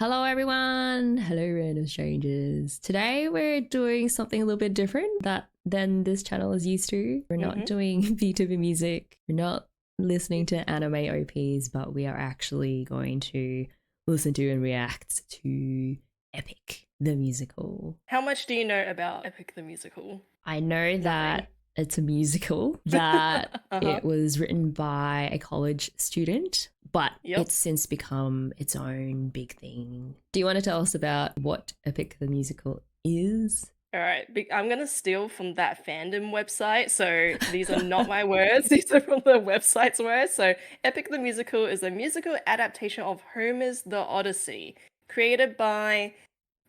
Hello, everyone. Hello, random strangers. Today, we're doing something a little bit different than this channel is used to. We're not doing VTuber music. We're not listening to anime OPs, but we are actually going to listen to and react to Epic the Musical. How much do you know about Epic the Musical? I know Nothing. that it's a musical that Uh-huh. it was written by a college student, but Yep. it's since become its own big thing. Do you want to tell us about what Epic the Musical is? All right. I'm going to steal from that fandom website. So these are not my words. These are from the website's words. So Epic the Musical is a musical adaptation of Homer's The Odyssey, created by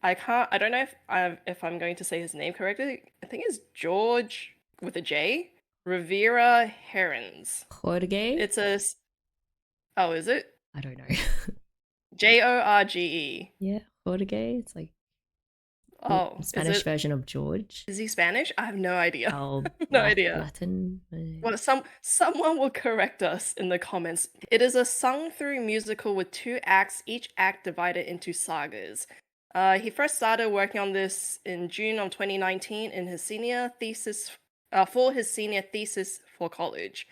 I don't know if I'm going to say his name correctly. I think it's George with a J, Rivera Herons. Jorge? It's a oh, is it? I don't know. Jorge. Yeah, Jorge. It's like Oh, is Spanish it? version of George. Is he Spanish? I have no idea. Oh, No idea. Latin. Well, someone will correct us in the comments. It is a sung-through musical with two acts, each act divided into sagas. He first started working on this in June of 2019 in his senior thesis, for his senior thesis for college.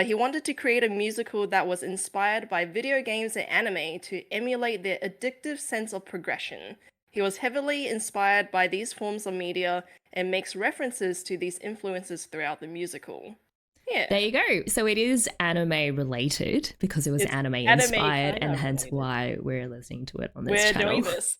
He wanted to create a musical that was inspired by video games and anime to emulate their addictive sense of progression. He was heavily inspired by these forms of media and makes references to these influences throughout the musical. Yeah. There you go. So it is anime related because it was It's anime anime inspired, kind and of hence related. why we're listening to it on this We're channel. doing this.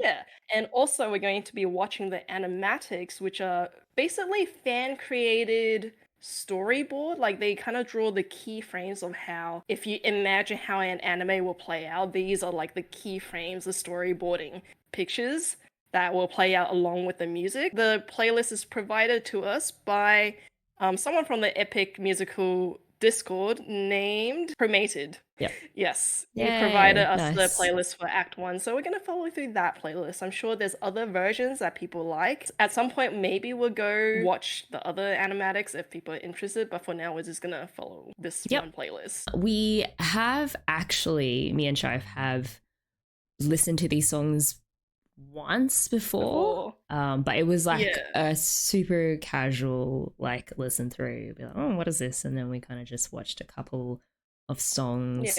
Yeah. And also we're going to be watching the animatics, which are basically fan created storyboard. Like they kind of draw the key frames of how, if you imagine how an anime will play out, these are like the key frames, the storyboarding pictures that will play out along with the music. The playlist is provided to us by someone from the Epic Musical Discord named Promated. Yep. Yes, he provided Yay. us the Nice. playlist for Act 1, so we're going to follow through that playlist. I'm sure there's other versions that people like. At some point, maybe we'll go watch the other animatics if people are interested, but for now, we're just going to follow this Yep. one playlist. We have actually, me and Shif have listened to these songs once before. But it was like a super casual like listen through. Be like, oh, what is this? And then we kind of just watched a couple of songs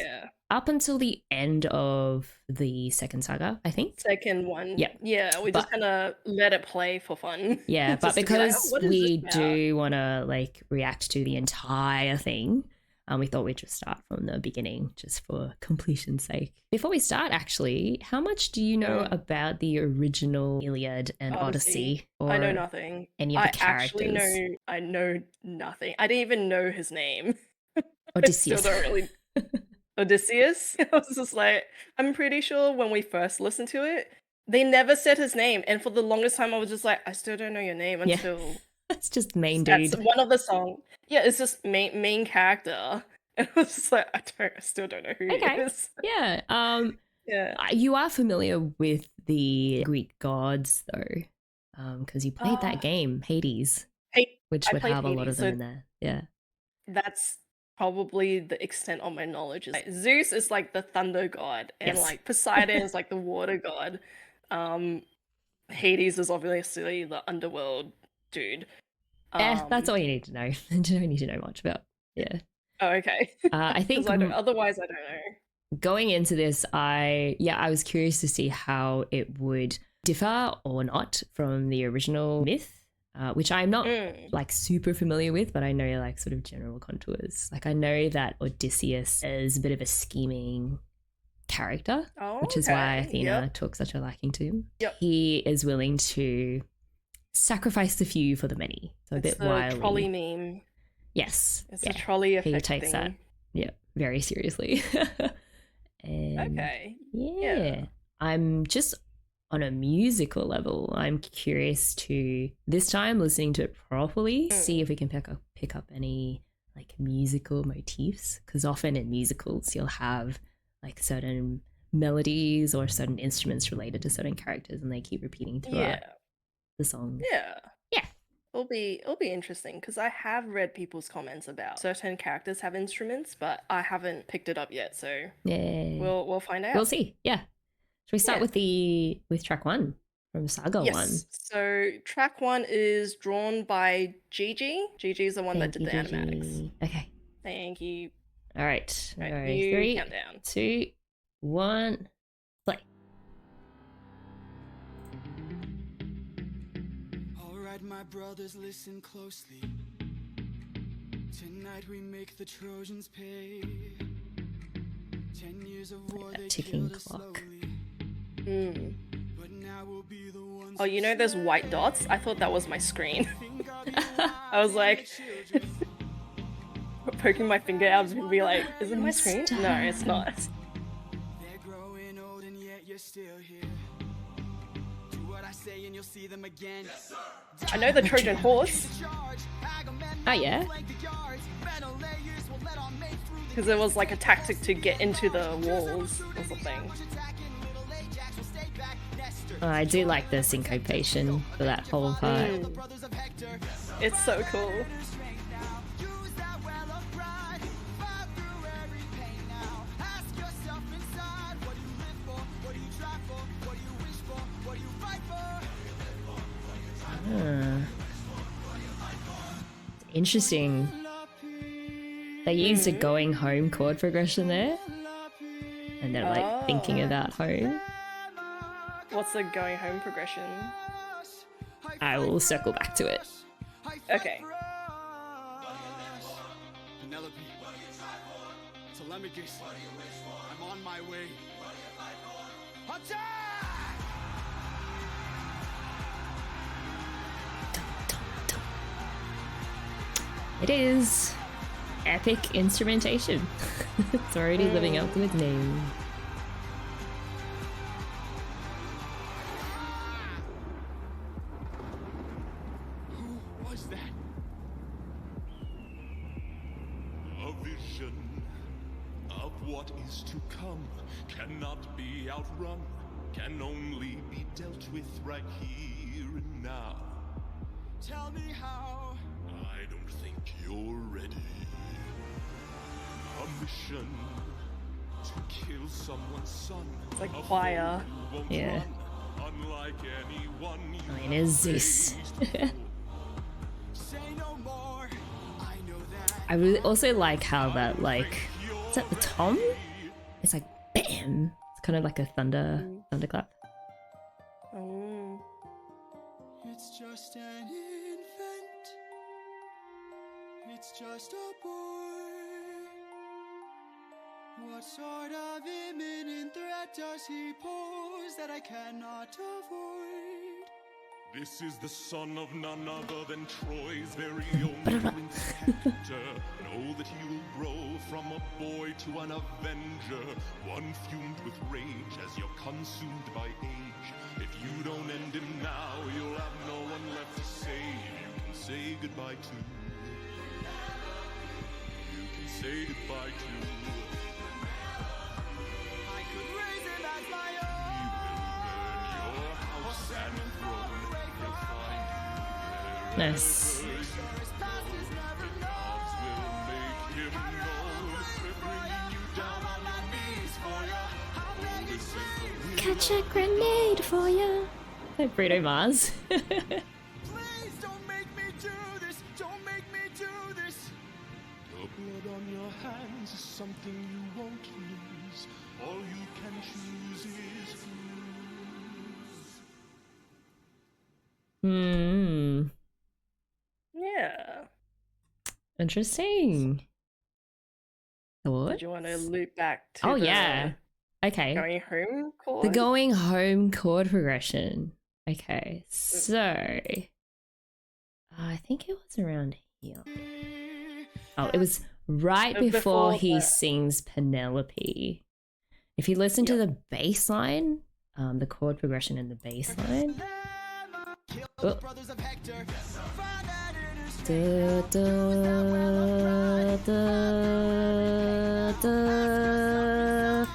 up until the end of the second saga, I think. Second one. Yeah. Yeah, we just kind of let it play for fun. Yeah, but because like, oh, we do want to like react to the entire thing, we thought we'd just start from the beginning just for completion's sake. Before we start, actually, how much do you know about the original Iliad and Odyssey? Or I know nothing. Any of the characters? I know nothing. I didn't even know his name. Odysseus. I still don't really. Odysseus? I was just like, I'm pretty sure when we first listened to it, they never said his name. And for the longest time, I was just like, I still don't know your name until. It's just main dude. That's one of the songs. Yeah, it's just main character. And I was just like, I still don't know who he is. Yeah. Yeah. You are familiar with the Greek gods though, because you played that game, Hades, which would have Hades, a lot of them in there. Yeah. That's probably the extent of my knowledge. Like, Zeus is like the thunder god, and like Poseidon is like the water god. Hades is obviously the underworld dude. Yeah, that's all you need to know. You don't need to know much about. Yeah. Oh, okay. I think otherwise I don't know. Going into this, I was curious to see how it would differ or not from the original myth, which I'm not like super familiar with, but I know like sort of general contours. Like I know that Odysseus is a bit of a scheming character, which is why Athena took such a liking to him. He is willing to sacrifice the few for the many. So it's a bit wily. Trolley meme. Yes. It's a trolley effect. He takes that very seriously. And yeah. I'm just on a musical level, I'm curious to this time listening to it properly, see if we can pick up any like musical motifs, because often in musicals you'll have like certain melodies or certain instruments related to certain characters and they keep repeating throughout the song. Yeah. It'll be interesting because I have read people's comments about certain characters have instruments, but I haven't picked it up yet. So we'll find out. We'll see. Yeah. Should we start with track 1 from Saga 1? Yes. So track 1 is drawn by Gigi. Gigi is the one that Thank did you, the Gigi. animatics. Okay. Thank you. All right. All right, Go. you 3, count down. 2, 1, play. All right, my brothers, listen closely. Tonight we make the Trojans pay. 10 years of war, they ticking killed us clock. slowly. But now we'll be the ones. Oh, you know there's white dots? I thought that was my screen. I was like poking my finger out and be like, is it my screen? No, it's not. They're growing old and yet you're still here. Do what I say and you'll see them again. Yes, I know the Trojan horse. Oh, yeah? Because it was like a tactic to get into the walls or something. Oh, I do like the syncopation for that whole part. It's so cool. Interesting. They used a going home chord progression there. And they're like thinking about home. What's the going home progression? I will circle back to it. Okay. Penelope. Telemachus. I'm on my way. It is epic instrumentation. It's already living up to its name. Who was that? A vision of what is to come cannot be outrun, can only be dealt with right here and now. Tell me how. I don't think you're ready. A mission to kill someone's son. It's like choir. Yeah. Unlike anyone I mean, is this? Say no more. I know that. I really also like how that, like, is that the tom? It's like bam. It's kind of like a thunderclap. Oh. It's just an infant. It's just a boy. What sort of imminent threat does he pose that I cannot avoid? This is the son of none other than Troy's very own Prince Hector. Know that he will grow from a boy to an avenger, one fumed with rage as you're consumed by age. If you don't end him now, you'll have no one left to save. You can say goodbye to. You can say goodbye to. I could raise him as my He will burn your house and throne. He'll find you there. Nice. own. His past is never known. Gods will make him known. Bringing you down on your knees for ya. Oh, this is the will Catch a grenade for ya. Like Bruno Mars. Please don't make me do this. Don't make me do this. The blood on your hands is something you won't lose. All you can choose is who. Yeah. Interesting. What? Did you want to loop back to Oh, the yeah. Okay. going home chord? The going home chord progression. Okay, so I think it was around here. Oh, it was right before Before he the- sings Penelope. If you listen to the bass line, the chord progression in the bass line. Oh. Brothers of Hector. Find that inner Da, da, da, da.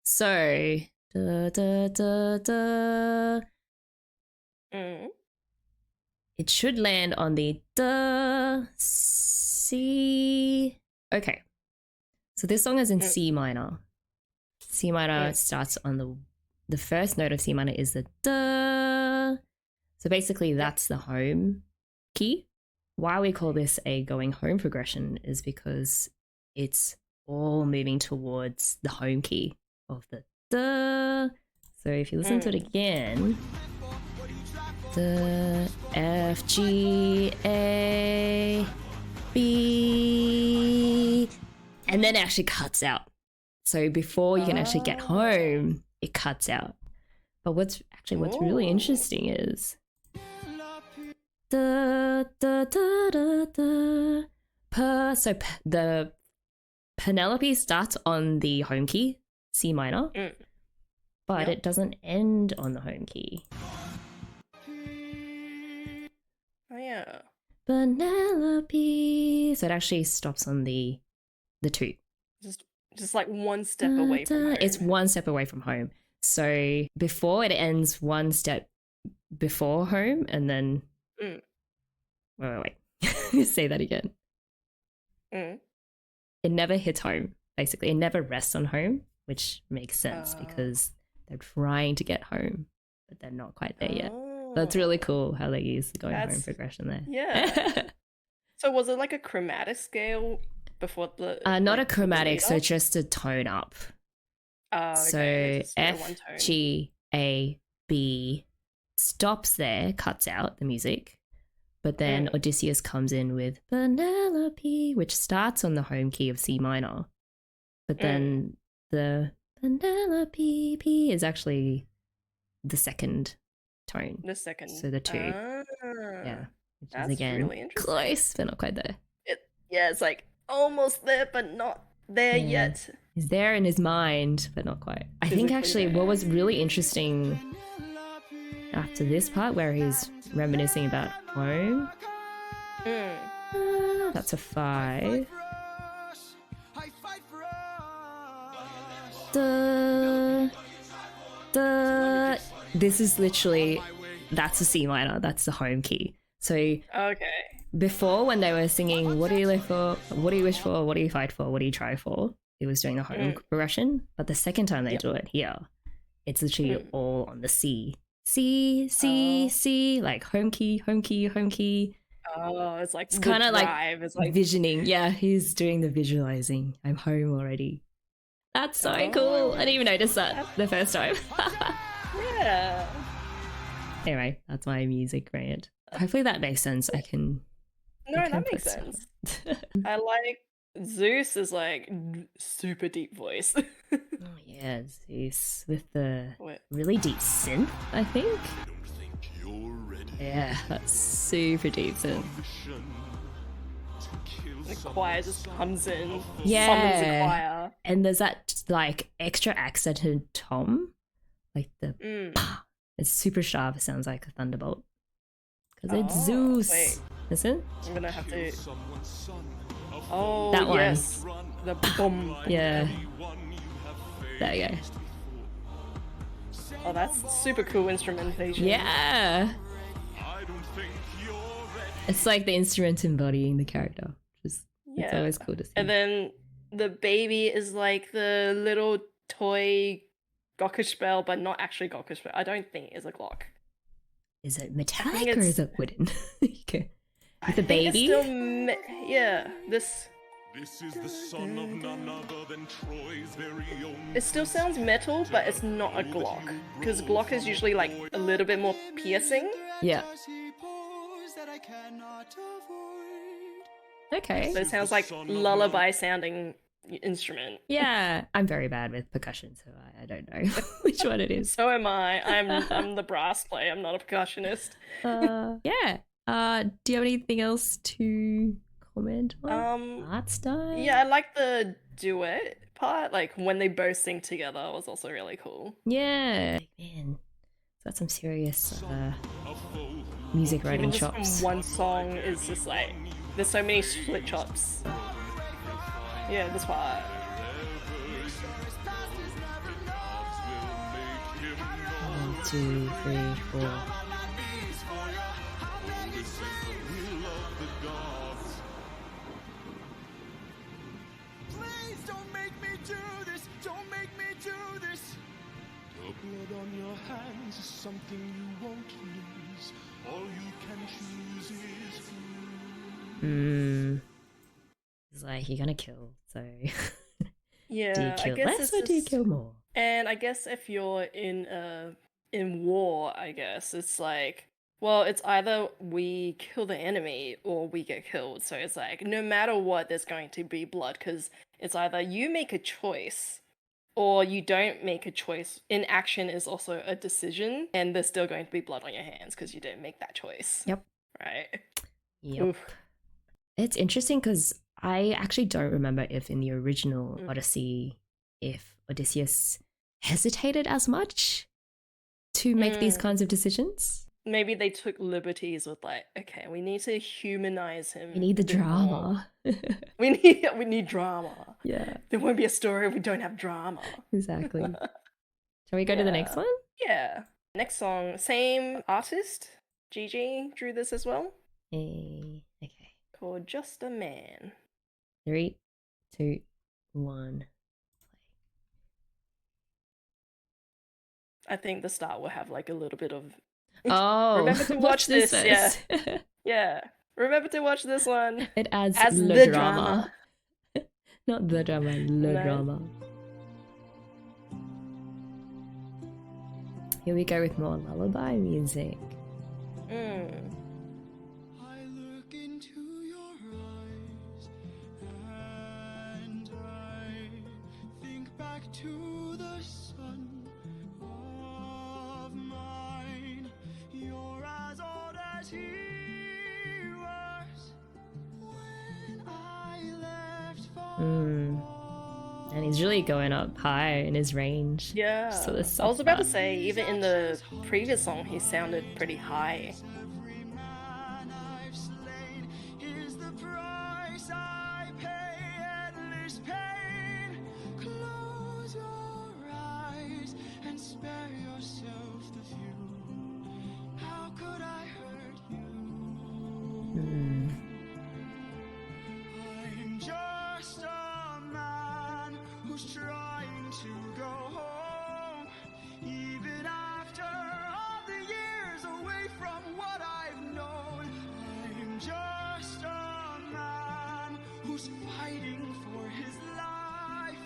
So, da, da, da, da. Mm. It should land on the da, C. Okay. So this song is in C minor. C minor starts on the the first note of C minor is the da. So basically that's the home key. Why we call this a going home progression is because it's all moving towards the home key of the da. So if you listen to it again, the F, G, A, B, and then it actually cuts out. So before you can actually get home, it cuts out. But what's really interesting is da da da da da. So the Penelope starts on the home key, C minor, but it doesn't end on the home key. Oh yeah. Penelope. So it actually stops on the 2. Just like one step away from home. It's one step away from home. So before it ends one step before home, and then wait. Say that again. It never hits home. Basically, it never rests on home, which makes sense because they're trying to get home, but they're not quite there yet. That's really cool how they use the going home progression there. Yeah. So was it like a chromatic scale before the? Not a chromatic, so just a tone up. Oh, okay. So F, G, A, B stops there, cuts out the music, but then Odysseus comes in with Penelope, which starts on the home key of C minor, but then the Penelope P is actually the second tone. The second. So the 2. Yeah. Which That's is again really interesting. close, but not quite there. It's like almost there, but not there yet. He's there in his mind, but not quite. I think actually what was really interesting after this part where he's reminiscing about home, that's a 5. This is literally, that's a C minor, that's the home key. So before, when they were singing what do you live for, what do you wish for, what do you fight for, what do you try for, it was doing the home progression. But the second time they do it here, it's literally all on the C. C, C, C, like home key, home key, home key. Oh, it's like, it's kind of like visioning. Yeah, he's doing the visualizing. I'm home already. That's so cool. I didn't even notice that the first time. Yeah. Anyway, that's my music rant. Hopefully that makes sense. I can. No, that makes sense. I like Zeus is like super deep voice. Oh yeah, Zeus with the really deep synth, I think. Yeah, that's super deep synth. The choir just comes in, summons yeah, a choir. And there's that like extra accented tom, like the it's super sharp. It sounds like a thunderbolt because it's Zeus. Wait. Listen, I'm gonna have to. That one. Yes, the boom. Yeah, there you go. Oh, that's super cool instrumentation. Yeah, it's like the instrument embodying the character. Just it's always cool to see. And then the baby is like the little toy Glockenspiel, but not actually Glockenspiel. I don't think it's a Glock. Is it metallic or is it wooden? Okay. With the baby? It's still This is the son of none other than Troy's very own. It still sounds metal, but it's not a Glock. Because Glock is usually like a little bit more piercing. Yeah. Okay. So it sounds like lullaby sounding instrument. Yeah. I'm very bad with percussion, so I don't know which one it is. So am I. I'm the brass player. I'm not a percussionist. Yeah. Do you have anything else to comment on? Art style? Yeah, I like the duet part. Like when they both sing together was also really cool. Yeah. Man, that's some serious music writing Even just chops. from one song is just like there's so many split chops. Yeah, this part. 1, 2, 3, 4. Please don't make me do this. Don't make me do this. The blood on something you won't lose. All you can choose is who. It's like you're gonna kill, so Yeah, do you kill less or do you kill more? And I guess if you're in war, I guess it's like, well, it's either we kill the enemy or we get killed. So it's like no matter what, there's going to be blood because it's either you make a choice or you don't make a choice. Inaction is also a decision, and there's still going to be blood on your hands because you didn't make that choice. Yep. Right. Yep. Oof. It's interesting because I actually don't remember if in the original Odyssey, if Odysseus hesitated as much to make these kinds of decisions. Maybe they took liberties with like, okay, we need to humanize him. We need the drama. we need drama. Yeah. There won't be a story if we don't have drama. Exactly. Shall we go to the next one? Yeah. Next song, same artist. Gigi drew this as well. Okay. Called Just a Man. 3, 2, 1. I think the start will have like a little bit of. Oh, remember to watch this. Yeah. Yeah. Remember to watch this one. It adds the drama. Not the drama, drama. Here we go with more lullaby music. I look into your eyes and I think back to the sun of mine. You're as old as he was when I left for And he's really going up high in his range. Yeah. So I was about to say, even in the previous song, he sounded pretty high. every man I've slain is the price I pay. Endless pain. Close your eyes and spare yourself the view. How could I hurt you? I'm just a man who's trying to go home, even after all the years away from what I've known. I'm just a man who's fighting for his life.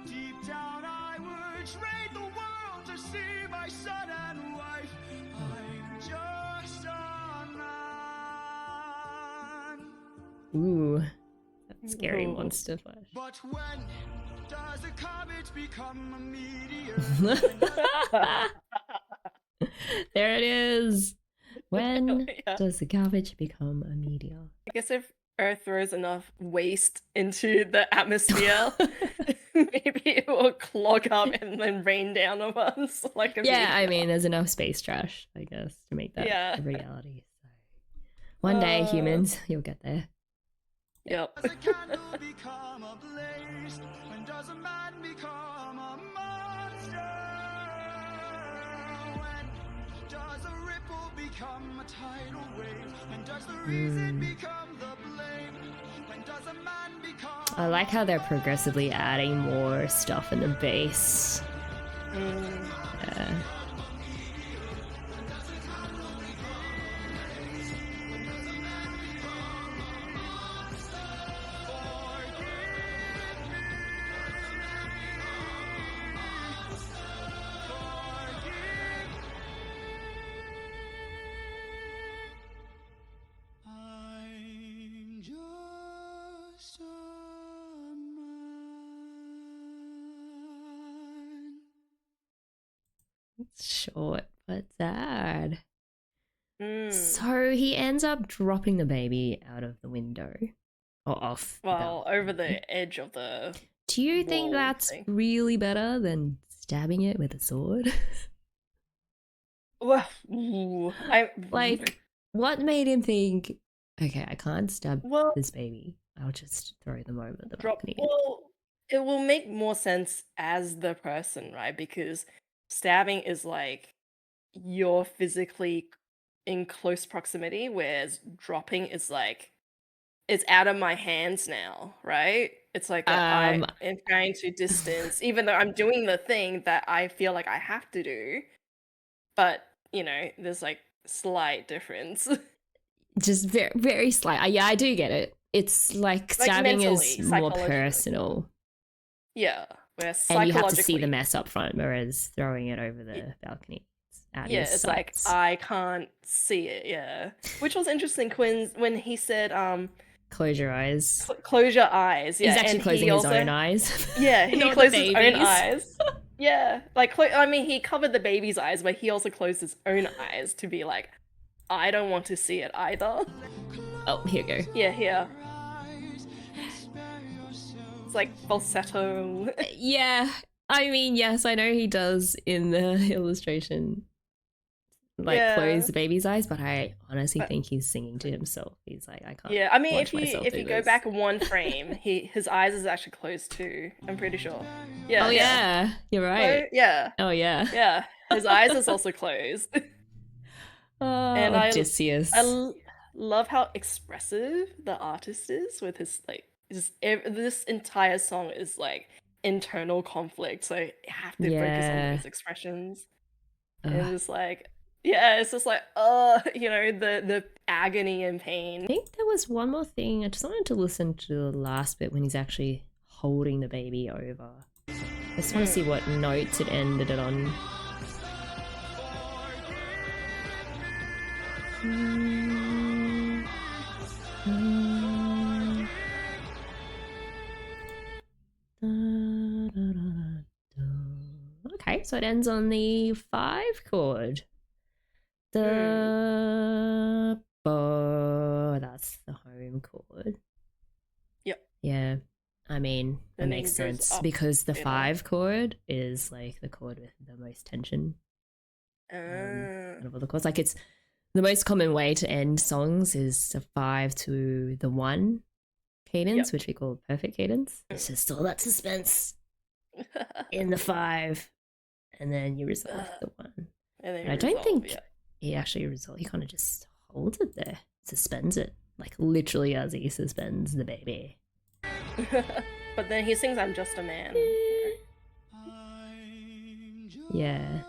Deep down I would trade the world to see my son and wife. I'm just a man. Ooh, that scary monster flash. But when does a comet become a meteor? There it is. When Yeah. does the garbage become a meteor? I guess if Earth throws enough waste into the atmosphere, maybe it will clog up and then rain down on us like a Yeah, I meteor. mean, there's enough space trash, I guess, to make that Yeah. a reality. So one day, humans, you'll get there. Yep. Does a candle become a blaze? When does a man become a monster? When does a ripple become a tidal wave? When does the reason become the blame? When does a man become I like how they're progressively adding more stuff in the bass. Yeah. I'm just a man. It's short but sad. Mm. So he ends up dropping the baby out of the window. Or off. the Well, balcony. over the edge of the. Do you think wall that's thing. really better than stabbing it with a sword? Well, ooh, Like, what made him think, okay, I can't stab well, this baby. I'll just throw them over the drop. balcony. Well, it will make more sense as the person, right? Because stabbing is like you're physically in close proximity, whereas dropping is like it's out of my hands now, right? It's like I am trying to distance, even though I'm doing the thing that I feel like I have to do, but there's like slight difference. Just very, very slight. Yeah, I do get it. It's like stabbing is mentally, more psychologically. personal. Yeah, where And you have to see the psychologically, mess up front, whereas throwing it over the balcony is out of your it's like sights. I can't see it. Yeah, which was interesting. When he said Close your eyes. close your eyes. Yeah, He's actually and closing he his also own eyes. yeah he Not the closed his own baby's. eyes. Yeah, like I mean, he covered the baby's eyes, but he also closed his own eyes to be like, I don't want to see it either. Oh, here we go. Yeah, here. It's like falsetto. Yeah, I mean, yes, I know he does in the illustration, like Yeah. close the baby's eyes, but I honestly think he's singing to himself. He's like, I can't. Yeah, I mean, watch if myself you do go this. back one frame, his eyes is actually closed too. I'm pretty sure. Yeah. Oh yeah, you're right. Yeah. Oh yeah. Yeah. His eyes is also closed. Oh, And Odysseus. love how expressive the artist is with his like this entire song is like internal conflict, so you have to focus on those expressions. And it's like, yeah, it's just like, the agony and pain. I think there was one more thing. I just wanted to listen to the last bit when he's actually holding the baby over. I just want to see what notes it ended it on. Okay, so it ends on the 5 chord. The that's the home chord. Yep. Yeah. I mean, that Then makes it goes sense up, because the you know. 5 chord is like the chord with the most tension. Uh, Out of all the chords. Like it's the most common way to end songs is the 5 to the 1 cadence, which we call perfect cadence. It's just all that suspense in the 5, and then you resolve the 1. and then I don't think he actually resolves. He kind of just holds it there, suspends it, like literally as he suspends the baby. But then he sings "I'm Just a Man." Yeah.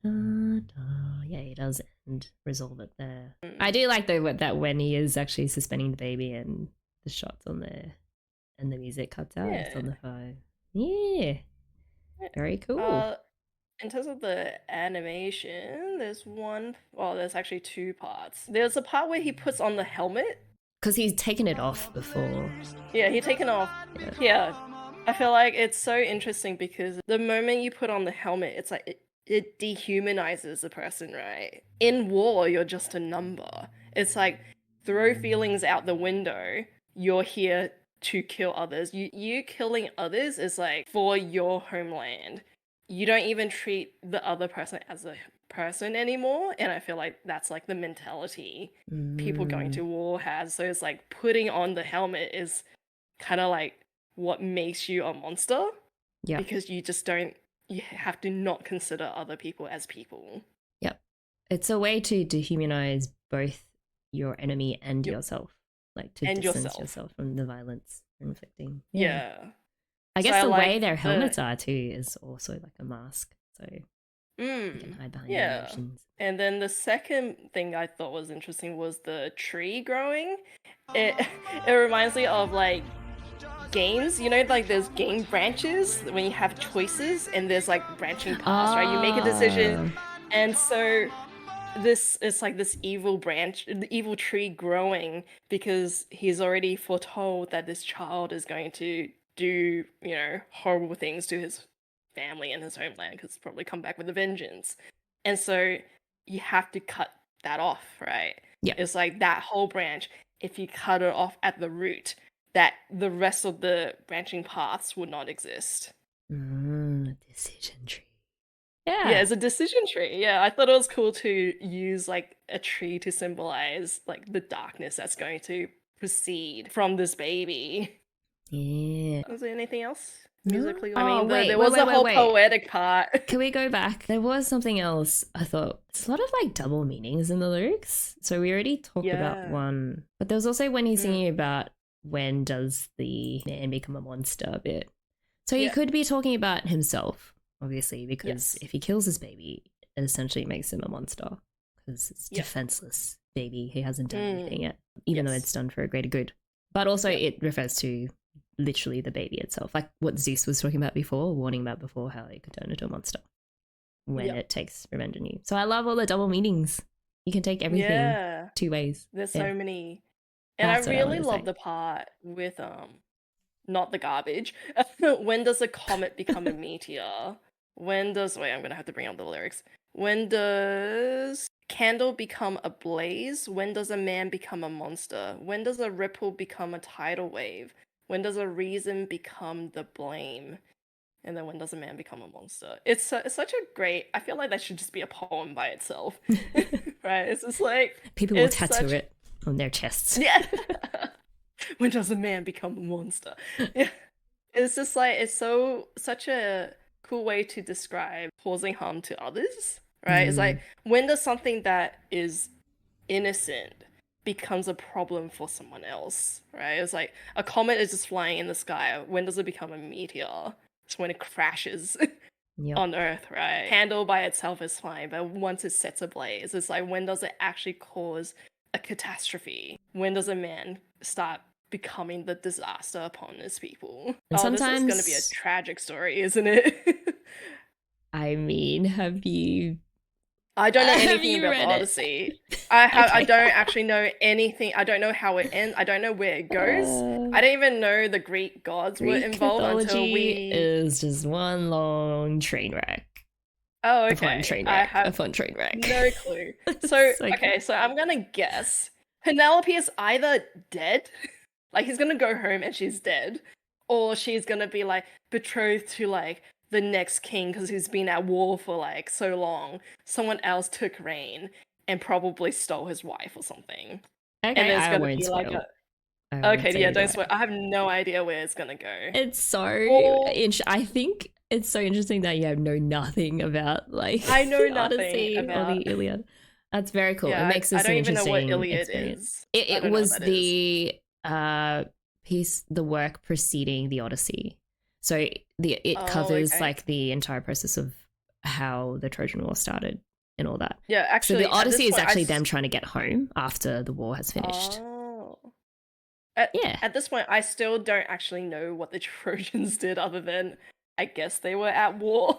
Yeah, he does and resolve it there. I do like though that when he is actually suspending the baby and the shots on there and the music cuts out, it's on the 5. Yeah. Very cool. In terms of the animation, there's actually 2 parts. There's a part where he puts on the helmet. Because he's taken it off before. Yeah, he taken off. Yeah. I feel like it's so interesting because the moment you put on the helmet, it's like it dehumanizes the person, right? In war, you're just a number. It's like throw feelings out the window. You're here to kill others. You killing others is like for your homeland. You don't even treat the other person as a person anymore, and I feel like that's like the mentality people going to war has. So it's like putting on the helmet is kind of like what makes you a monster. Yeah. Because you have to not consider other people as people. Yep. It's a way to dehumanize both your enemy and yourself. Like to distance yourself from the violence you're inflicting. Yeah. I guess the way their helmets are too is also like a mask. So you can hide behind your emotions. And then the second thing I thought was interesting was the tree growing. It reminds me of like games, like there's game branches when you have choices and there's like branching paths, right? You make a decision, and so it's like this evil branch, the evil tree growing because he's already foretold that this child is going to do, horrible things to his family and his homeland because it's probably come back with a vengeance. And so you have to cut that off, right? Yeah. It's like that whole branch, if you cut it off at the root, that the rest of the branching paths would not exist. Decision tree. Yeah. Yeah, it's a decision tree. Yeah, I thought it was cool to use like a tree to symbolize like the darkness that's going to proceed from this baby. Yeah. Was there anything else musically? I mean, there was a whole poetic part. Can we go back? There was something else. I thought it's a lot of like double meanings in the lyrics. So we already talked about one, but there was also when he's singing about when does the man become a monster bit. So he could be talking about himself, obviously, because Yes. if he kills his baby, it essentially makes him a monster because it's defenseless baby. He hasn't done anything yet, even though it's done for a greater good. But also it refers to literally the baby itself, like what Zeus was talking about before, warning about before, how it could turn into a monster when it takes revenge on you. So I love all the double meanings. You can take everything 2 ways. There's so many. And I really love the part with not the garbage. When does a comet become a meteor? Wait, I'm gonna have to bring up the lyrics. When does candle become a blaze? When does a man become a monster? When does a ripple become a tidal wave? When does a reason become the blame? And then when does a man become a monster? It's such a great. I feel like that should just be a poem by itself, right? It's just like people will tattoo it on their chests. Yeah. When does a man become a monster? Yeah. It's just like it's such a cool way to describe causing harm to others, right? It's like when does something that is innocent becomes a problem for someone else, right? It's like a comet is just flying in the sky. When does it become a meteor? It's when it crashes on Earth, right? Candle by itself is fine, but once it sets ablaze, it's like when does it actually cause a catastrophe? When does a man start becoming the disaster upon his people? And sometimes this is going to be a tragic story, isn't it? I mean, have you? I don't know anything about the Odyssey. I don't actually know anything. I don't know how it ends. I don't know where it goes. I don't even know the Greek gods were involved until we. Is just one long train wreck. Oh, okay. A fun train wreck. I have a fun train wreck. No clue. So okay, so I'm gonna guess Penelope is either dead, like he's gonna go home and she's dead, or she's gonna be like betrothed to like the next king because he's been at war for like so long. Someone else took reign and probably stole his wife or something. Okay, and there's I gonna won't be spoil. like okay, yeah, don't spoil. I have no idea where it's gonna go. It's so. I think it's so interesting that you know nothing about like I know the nothing Odyssey about or the Iliad. That's very cool. Yeah, it makes this I don't an even know what interesting Iliad experience. is. It was the piece, the work preceding the Odyssey. So it covers like the entire process of how the Trojan War started and all that. Yeah, actually, so the Odyssey is actually them trying to get home after the war has finished. Oh. At this point, I still don't actually know what the Trojans did other than I guess they were at war.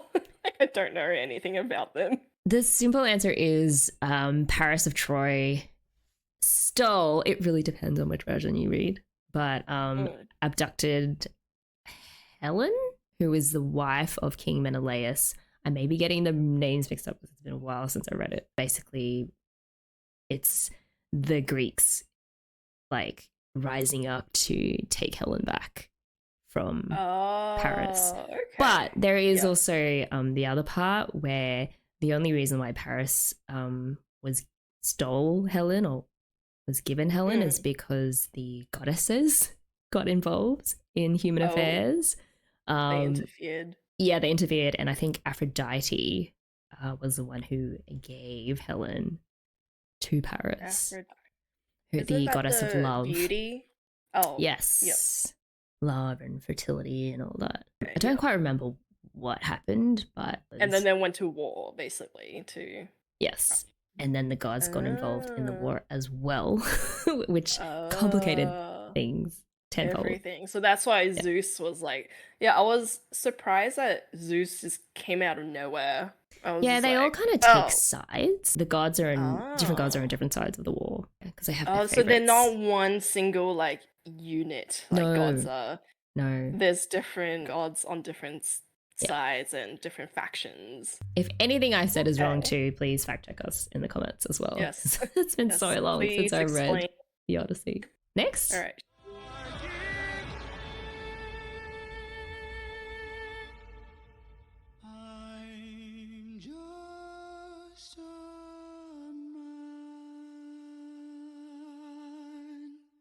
I don't know anything about them. The simple answer is Paris of Troy stole, it really depends on which version you read, but abducted Helen, who is the wife of King Menelaus. I may be getting the names mixed up because it's been a while since I read it. Basically, it's the Greeks like rising up to take Helen back from Paris. Okay. But there is also the other part where the only reason why Paris stole Helen or was given Helen is because the goddesses got involved in human affairs. They interfered. Yeah, they interfered, and I think Aphrodite was the one who gave Helen to Paris. The goddess of love. Beauty? Oh. Yes. Yep. Love and fertility and all that. I don't quite remember what happened, but... And then they went to war, basically, to... Yes. And then the gods got involved in the war as well, which complicated things tenfold. Everything. So that's why Zeus was like... Yeah, I was surprised that Zeus just came out of nowhere. Yeah, they all kind of take sides. The gods are different gods are on different sides of the war because they have their so they're not one single like unit. Like gods are. No. There's different gods on different sides and different factions. If anything I said is wrong too, please fact check us in the comments as well. Yes. It's been so long since I read the Odyssey. Next. All right.